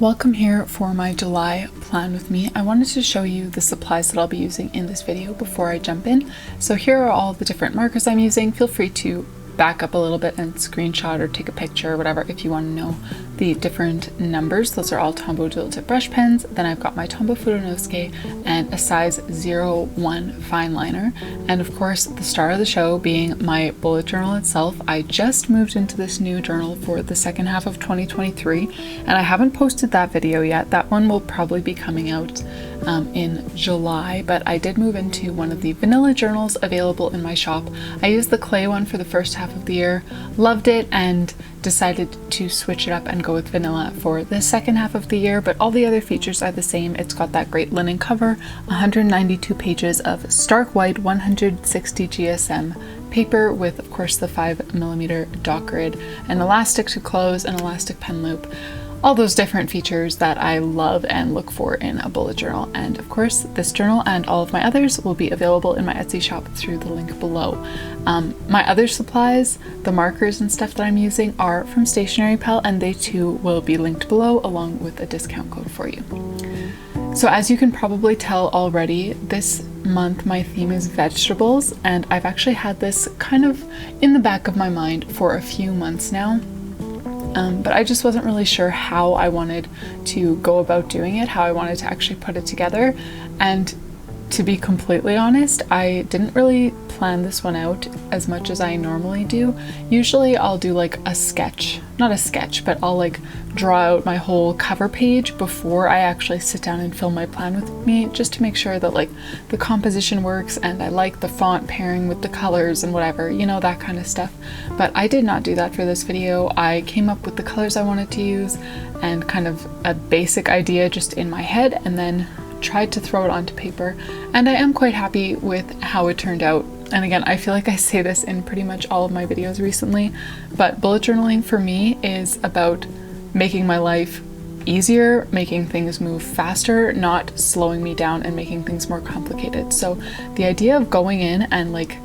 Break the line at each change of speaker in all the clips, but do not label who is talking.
Welcome here for my July plan with me. I wanted to show you the supplies that I'll be using in this video before I jump in. So here are all the different markers I'm using. Feel free to back up a little bit and screenshot or take a picture or whatever if you want to know the different numbers. Those are all Tombow dual tip brush pens. Then I've got my Tombow Futonosuke and a size 01 fine liner. And of course the star of the show being my bullet journal itself. I just moved into this new journal for the second half of 2023 and I haven't posted that video yet. That one will probably be coming out in July, but I did move into one of the vanilla journals available in my shop. I used the clay one for the first half of the year, loved it, and decided to switch it up and go with vanilla for the second half of the year, but all the other features are the same. It's got that great linen cover, 192 pages of stark white 160 GSM paper with, of course, the 5mm dot grid, an elastic to close, an elastic pen loop, all those different features that I love and look for in a bullet journal. And of course, this journal and all of my others will be available in my Etsy shop through the link below. My other supplies, the markers and stuff that I'm using, are from Stationery Pal, and they too will be linked below along with a discount code for you. So as you can probably tell already, this month my theme is vegetables, and I've actually had this kind of in the back of my mind for a few months now. But I just wasn't really sure how I wanted to go about doing it, how I wanted to actually put it together. And to be completely honest, I didn't really plan this one out as much as I normally do. Usually I'll do like a sketch, not a sketch, but I'll like draw out my whole cover page before I actually sit down and film my plan with me, just to make sure that like the composition works and I like the font pairing with the colors and whatever, you know, that kind of stuff. But I did not do that for this video. I came up with the colors I wanted to use and kind of a basic idea just in my head, and then tried to throw it onto paper, and I am quite happy with how it turned out. And again, I feel like I say this in pretty much all of my videos recently, but bullet journaling for me is about making my life easier, making things move faster, not slowing me down and making things more complicated. So the idea of going in and like,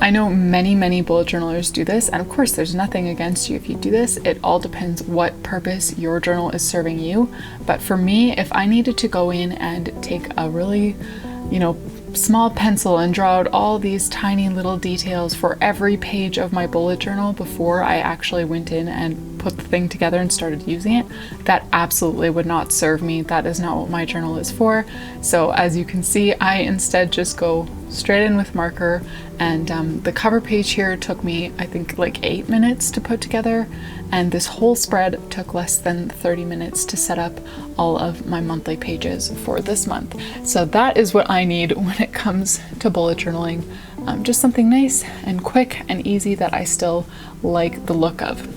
I know many bullet journalers do this, and of course there's nothing against you if you do this. It all depends what purpose your journal is serving you. But for me, if I needed to go in and take a really, you know, small pencil and draw out all these tiny little details for every page of my bullet journal before I actually went in and put the thing together and started using it, that absolutely would not serve me. That is not what my journal is for. So as you can see, I instead just go straight in with marker, and the cover page here took me, I think, like 8 minutes to put together, and this whole spread took less than 30 minutes to set up all of my monthly pages for this month. So that is what I need when it comes to bullet journaling. Just something nice and quick and easy that I still like the look of.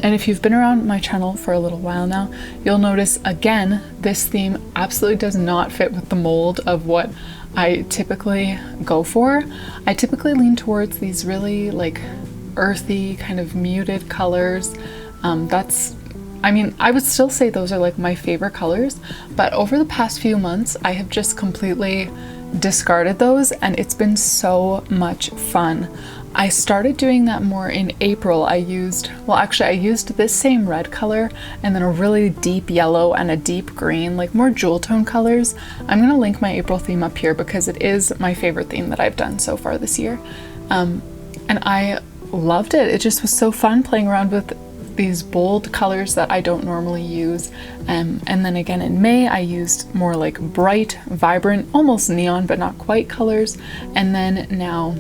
And if you've been around my channel for a little while now, you'll notice again, this theme absolutely does not fit with the mold of what I typically go for. I typically lean towards these really like earthy kind of muted colors. I mean, I would still say those are like my favorite colors, but over the past few months, I have just completely discarded those, and it's been so much fun. I started doing that more in April. I used this same red color and then a really deep yellow and a deep green, like more jewel tone colors. I'm gonna link my April theme up here because it is my favorite theme that I've done so far this year. And I loved it. It just was so fun playing around with these bold colors that I don't normally use. And then again in May, I used more like bright, vibrant, almost neon, but not quite colors. And then now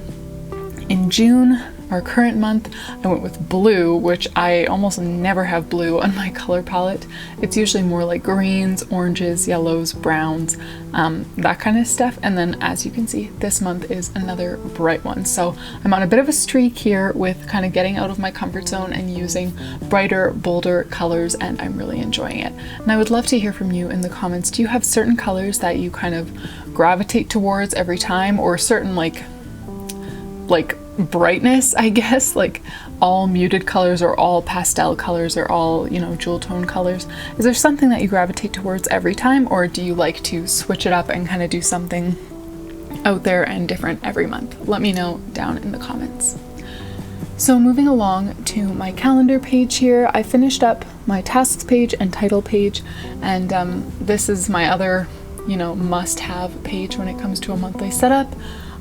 in June, our current month, I went with blue, which I almost never have blue on my color palette. It's usually more like greens, oranges, yellows, browns, that kind of stuff. And then as you can see, this month is another bright one. So I'm on a bit of a streak here with kind of getting out of my comfort zone and using brighter, bolder colors, and I'm really enjoying it. And I would love to hear from you in the comments. Do you have certain colors that you kind of gravitate towards every time, or certain like brightness, I guess, like all muted colors or all pastel colors or all, you know, jewel tone colors? Is there something that you gravitate towards every time, or do you like to switch it up and kind of do something out there and different every month? Let me know down in the comments. So moving along to my calendar page here, I finished up my tasks page and title page, and this is my other, must-have page when it comes to a monthly setup.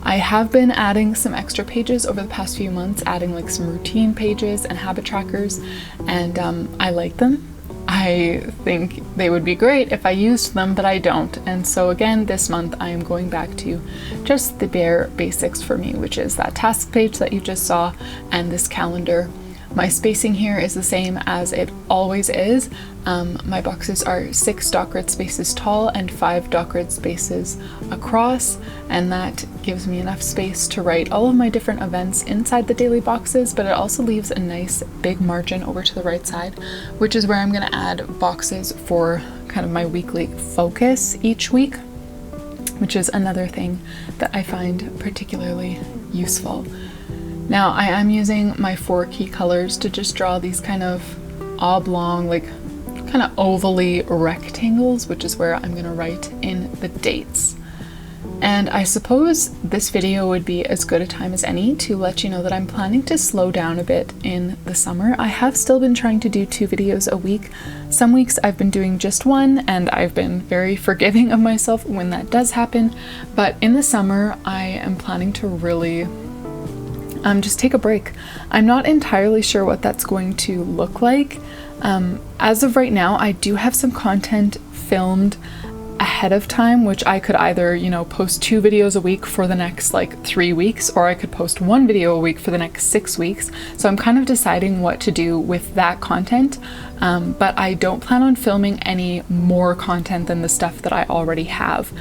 I have been adding some extra pages over the past few months, adding like some routine pages and habit trackers, and I like them. I think they would be great if I used them, but I don't. And so again, this month I am going back to just the bare basics for me, which is that task page that you just saw and this calendar. My spacing here is the same as it always is. My boxes are 6 dot grid spaces tall and 5 dot grid spaces across, and that gives me enough space to write all of my different events inside the daily boxes, but it also leaves a nice big margin over to the right side, which is where I'm going to add boxes for kind of my weekly focus each week, which is another thing that I find particularly useful. Now I am using my 4 key colors to just draw these kind of oblong, like kind of ovally rectangles, which is where I'm going to write in the dates. And I suppose this video would be as good a time as any to let you know that I'm planning to slow down a bit in the summer. I have still been trying to do 2 videos a week. Some weeks I've been doing just 1, and I've been very forgiving of myself when that does happen. But in the summer, I am planning to really just take a break. I'm not entirely sure what that's going to look like. As of right now, I do have some content filmed ahead of time, which I could either, post 2 videos a week for the next like 3 weeks, or I could post 1 video a week for the next 6 weeks. So I'm kind of deciding what to do with that content. But I don't plan on filming any more content than the stuff that I already have.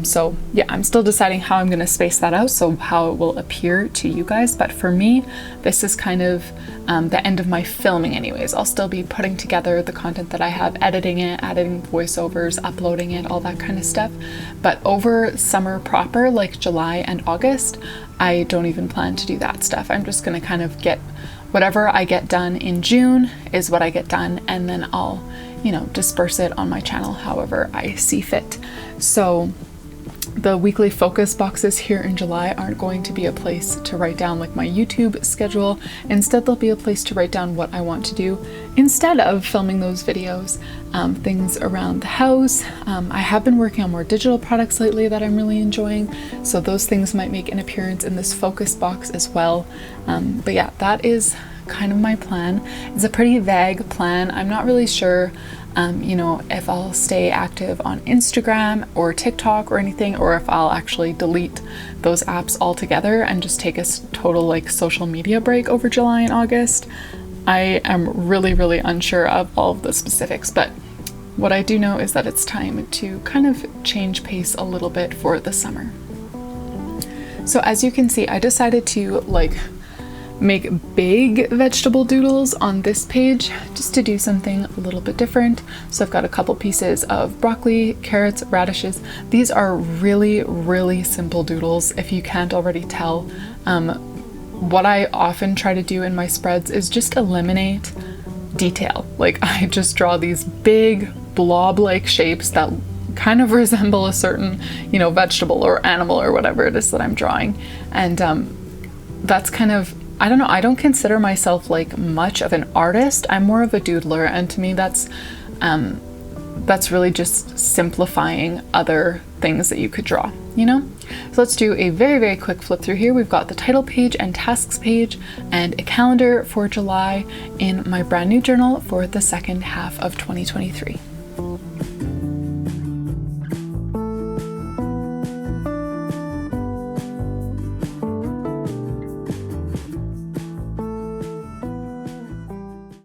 So yeah, I'm still deciding how I'm going to space that out, so how it will appear to you guys. But for me, this is kind of the end of my filming anyways. I'll still be putting together the content that I have, editing it, adding voiceovers, uploading it, all that kind of stuff. But over summer proper, like July and August, I don't even plan to do that stuff. I'm just going to kind of get whatever I get done in June is what I get done, and then I'll, disperse it on my channel however I see fit. So the weekly focus boxes here in July aren't going to be a place to write down like my YouTube schedule. Instead, they'll be a place to write down what I want to do instead of filming those videos, things around the house. I have been working on more digital products lately that I'm really enjoying, so those things might make an appearance in this focus box as well. But yeah, that is kind of my plan. It's a pretty vague plan. I'm not really sure if I'll stay active on Instagram or TikTok or anything, or if I'll actually delete those apps altogether and just take a total like social media break over July and August. I am really, really unsure of all of the specifics, but what I do know is that it's time to kind of change pace a little bit for the summer. So as you can see, I decided to make big vegetable doodles on this page just to do something a little bit different. So I've got a couple pieces of broccoli, carrots, radishes. These are really, really simple doodles, if you can't already tell. What I often try to do in my spreads is just eliminate detail. Like I just draw these big blob-like shapes that kind of resemble a certain, vegetable or animal or whatever it is that I'm drawing. And that's kind of, I don't know, I don't consider myself like much of an artist. I'm more of a doodler, and to me that's really just simplifying other things that you could draw, So let's do a very, very quick flip through here. We've got the title page and tasks page and a calendar for July in my brand new journal for the second half of 2023.